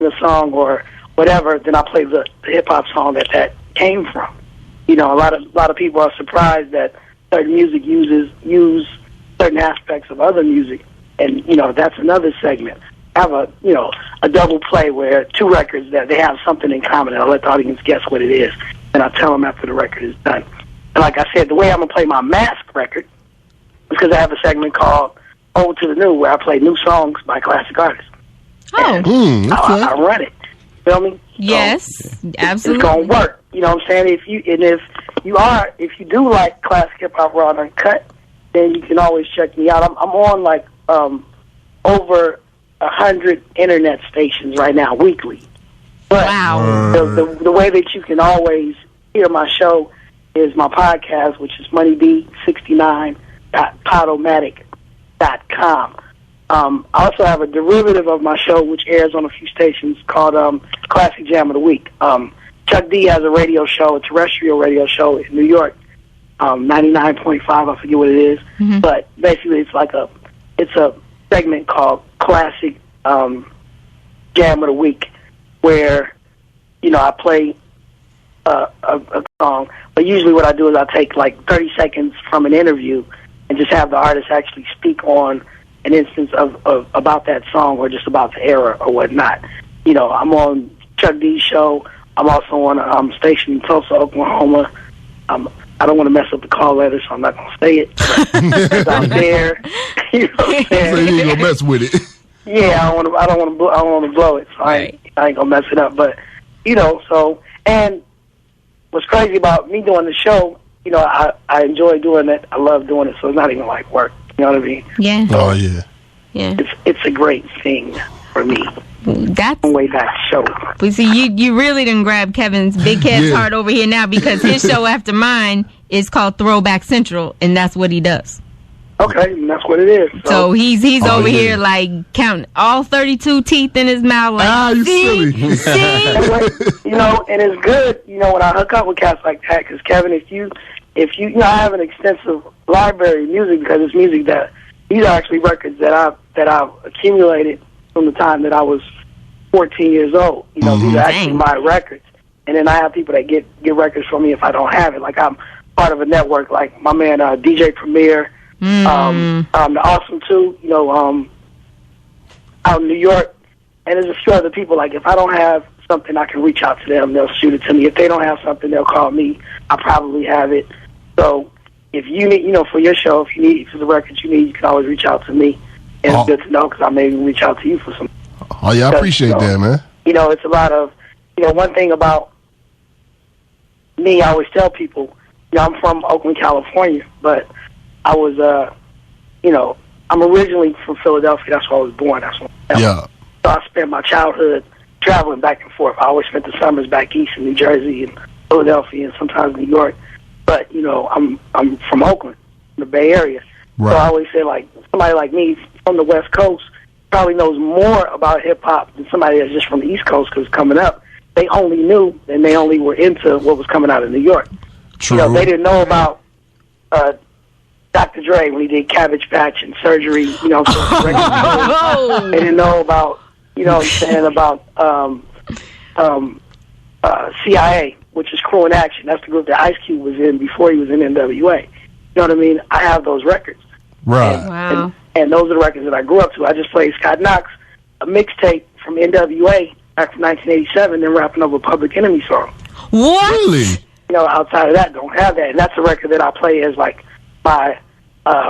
the song or whatever, then I play the hip hop song that came from. You know, a lot of people are surprised that certain music use certain aspects of other music, and you know that's another segment. I have a double play where two records that they have something in common, and I let the audience guess what it is, and I tell them after the record is done. And like I said, the way I'm gonna play my M.A.S.K record is because I have a segment called Old to the New, where I play new songs by classic artists. Oh, okay. I run it. Feel me? Yes, so absolutely. It's gonna work. You know what I'm saying? If you do like classic hip hop raw and uncut, then you can always check me out. I'm on like over 100 internet stations right now weekly. But wow. The way that you can always hear my show is my podcast, which is moneyb69.podomatic.com. I also have a derivative of my show, which airs on a few stations, called Classic Jam of the Week. Chuck D has a radio show, a terrestrial radio show in New York, 99.5, I forget what it is. Mm-hmm. But basically it's a segment called Classic Jam of the Week, where, you know, I play a song, but usually what I do is I take like 30 seconds from an interview and just have the artist actually speak on an instance of about that song or just about the era or whatnot. You know, I'm on Chuck D's show. I'm also on a station in Tulsa, Oklahoma. I don't want to mess up the call letter, so I'm not going to say it. It's out there. You know what I'm saying? So you ain't gonna mess with it. Yeah, I don't want to blow it, so I ain't gonna mess it up. But you know, and what's crazy about me doing the show, you know, I enjoy doing it. I love doing it, so it's not even like work. You know what I mean? Yeah. Oh yeah. Yeah. It's a great thing for me. That's way back show. We see you really didn't grab Kevin's big Kev's heart over here now, because his show after mine is called Throwback Central, and that's what he does. Okay, and that's what it is. So he's over here like counting all 32 teeth in his mouth. Like, you silly. See? You know, and it's good. You know, when I hook up with cats like that, because Kevin, if you know, I have an extensive library of music, because it's music that these are actually records that I've accumulated from the time that I was 14 years old. You know, these are actually my records. And then I have people that get records from me if I don't have it. Like, I'm part of a network, like my man DJ Premier, the Awesome 2, you know, out in New York. And there's a few other people, like, if I don't have something, I can reach out to them. They'll shoot it to me. If they don't have something, they'll call me. I probably have it. So if you need, you know, for your show, if you need, for the records you need, you can always reach out to me. And it's good to know, because I may even reach out to you for some. Oh, yeah, I appreciate that, man. You know, it's a lot of, you know, one thing about me, I always tell people, you know, I'm from Oakland, California, but I was, you know, I'm originally from Philadelphia. That's where I was born. That's where Yeah. So I spent my childhood traveling back and forth. I always spent the summers back east in New Jersey and Philadelphia and sometimes New York. But, you know, I'm from Oakland, the Bay Area. Right. So I always say, like, somebody like me from the West Coast probably knows more about hip-hop than somebody that's just from the East Coast, because coming up, they only knew and they only were into what was coming out of New York. True. You know, they didn't know about Dr. Dre when he did Cabbage Patch and Surgery, you know. They didn't know about, you know what I'm saying, about CIA, which is Crew in Action. That's the group that Ice Cube was in before he was in NWA. You know what I mean? I have those records. Right. Wow. And those are the records that I grew up to. I just played Scott Knoxx, a mixtape from NWA back from 1987, then rapping over Public Enemy song. What? Really? You know, outside of that, don't have that. And that's a record that I play as, like, my,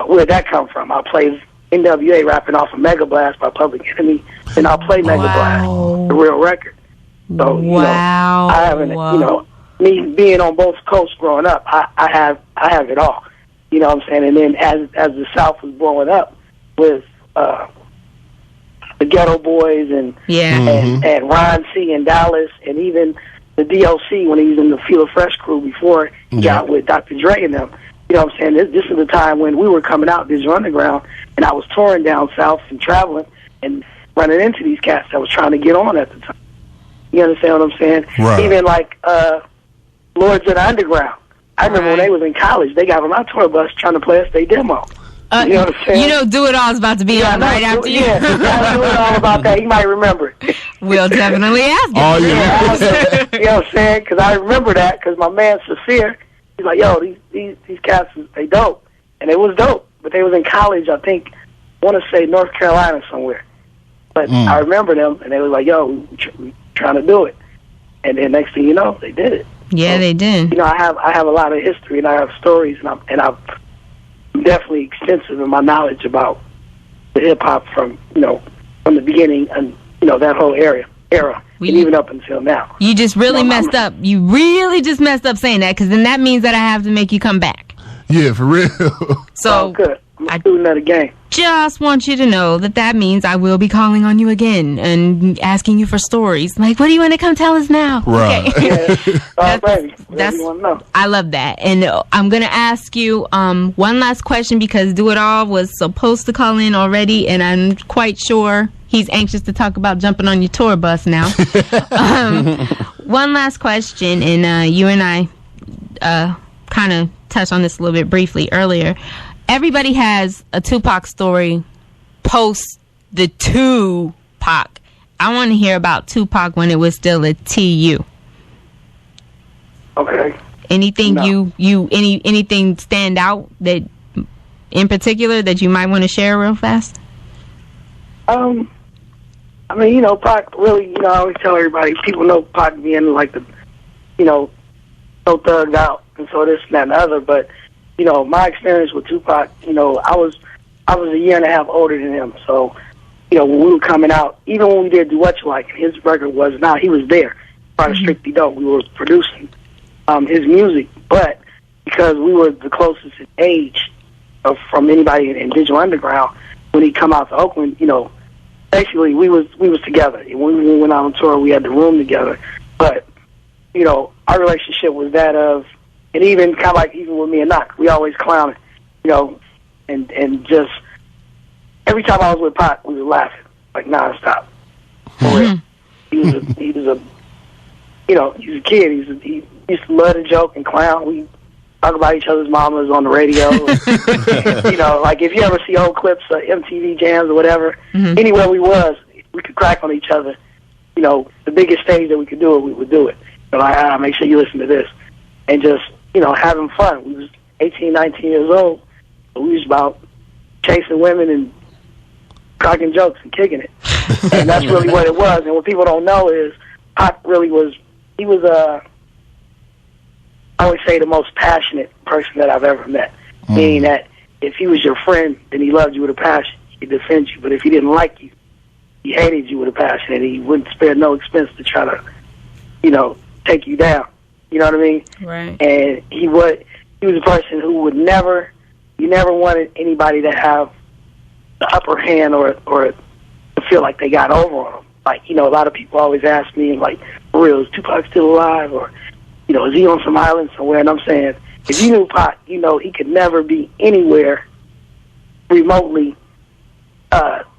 where'd that come from? I'll play NWA rapping off of Mega Blast by Public Enemy, and I'll play Mega Blast, the real record. So, you know, I haven't, you know, me being on both coasts growing up, I have it all. You know what I'm saying? And then as the South was blowing up with the Ghetto Boys and Ron C. in Dallas, and even the DLC when he was in the Feel Fresh crew before he got with Dr. Dre and them. You know what I'm saying? This is the time when we were coming out Digital Underground, and I was touring down south and traveling and running into these cats that was trying to get on at the time. You understand what I'm saying? Right. Even like Lords of the Underground. I remember when they was in college, they got on our tour bus trying to play us their demo. You know what I'm saying? You know, Do It All is about to be on right after you. Yeah, Do It All about that. He might remember it. We'll definitely ask him. Oh, yeah. You know what I'm saying? Because I remember that, because my man Saphir, he's like, yo, these cats, they dope. And it was dope. But they was in college, I think, I want to say North Carolina somewhere. But I remember them, and they was like, yo, we trying to do it. And then next thing you know, they did it. Yeah, they did. You know, I have a lot of history, and I have stories, and I'm definitely extensive in my knowledge about the hip hop from the beginning, and that whole era, and even up until now. You just really messed up. You really just messed up saying that, because then that means that I have to make you come back. Yeah, for real. So good. I'm doing that again. Just want you to know that means I will be calling on you again and asking you for stories. Like, what do you want to come tell us now? Right. Okay. That's you want to know. I love that. And I'm going to ask you one last question, because Do It All was supposed to call in already, and I'm quite sure he's anxious to talk about jumping on your tour bus now. One last question, and you and I kind of touched on this a little bit briefly earlier. Everybody has a Tupac story post the Tupac. I want to hear about Tupac when it was still a TU. Okay. Anything anything stand out that in particular that you might want to share real fast? I mean, Pac really, I always tell everybody, people know Pac being like the, so thugged out and so this and that and the other, but my experience with Tupac, I was a year and a half older than him. So, when we were coming out, even when we did Do What You Like, his record was not, he was there. Part of Strictly Dope, we were producing his music. But because we were the closest in age from anybody in Digital Underground, when he come out to Oakland, basically we was together. When we went out on tour, we had the room together. But, our relationship was that of, and even kind of like even with me and Knoxx, we always clowning, and just every time I was with Pac, we were laughing like nonstop. For real. He was a kid. He used to love to joke and clown. We talk about each other's mamas on the radio. And, like if you ever see old clips of MTV jams or whatever, anywhere we could crack on each other. The biggest stage that we could do it, we would do it. Like, make sure you listen to this, and just having fun. We was 18, 19 years old. So we was about chasing women and cracking jokes and kicking it. And that's really what it was. And what people don't know is Pac really was, he was, I would say, the most passionate person that I've ever met. Meaning that if he was your friend, then he loved you with a passion. He'd defend you. But if he didn't like you, he hated you with a passion. And he wouldn't spare no expense to try to, take you down. You know what I mean? Right. And he was a person who would never wanted anybody to have the upper hand or to feel like they got over on him. Like, a lot of people always ask me, like, for real, is Tupac still alive? Or, is he on some island somewhere? And I'm saying, if you knew Pac, he could never be anywhere remotely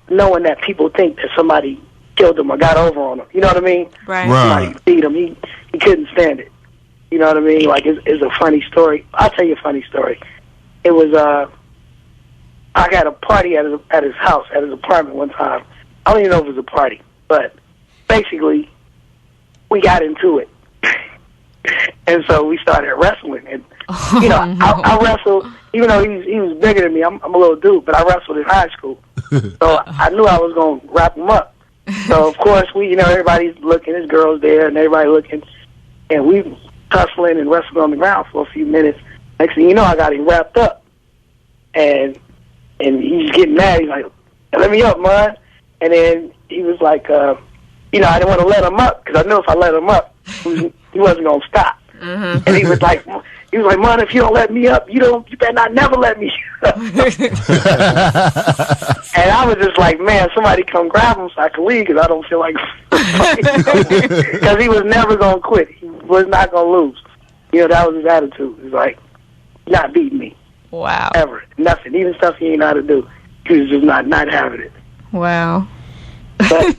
knowing that people think that somebody killed him or got over on him. You know what I mean? Right. Somebody beat him. He couldn't stand it. You know what I mean? Like, it's a funny story. I'll tell you a funny story. It was, I got a party at his house, at his apartment one time. I don't even know if it was a party, but basically, we got into it. And so we started wrestling. And, I wrestled, even though he was bigger than me. I'm a little dude, but I wrestled in high school. So I knew I was going to wrap him up. So, of course, everybody's looking, his girls there, and everybody looking. And we tussling and wrestling on the ground for a few minutes. Next thing you know, I got him wrapped up. And he's getting mad. He's like, let me up, man. And then he was like, I didn't want to let him up because I knew if I let him up, he wasn't going to stop. And he was like, man, if you don't let me up, you better not never let me up. And I was just like, man, somebody come grab him so I can leave because I don't feel like because he was never going to quit. He was not going to lose. That was his attitude. He was like, you're not beating me. Wow. Ever. Nothing. Even stuff he ain't know how to do. He was just not having it. Wow. But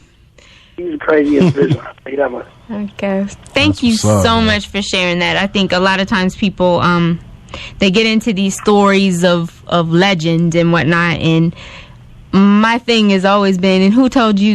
he's the craziest business. I'll tell you that much. Okay. Thank you so much for sharing that. I think a lot of times people they get into these stories of legend and whatnot, and my thing has always been, and who told you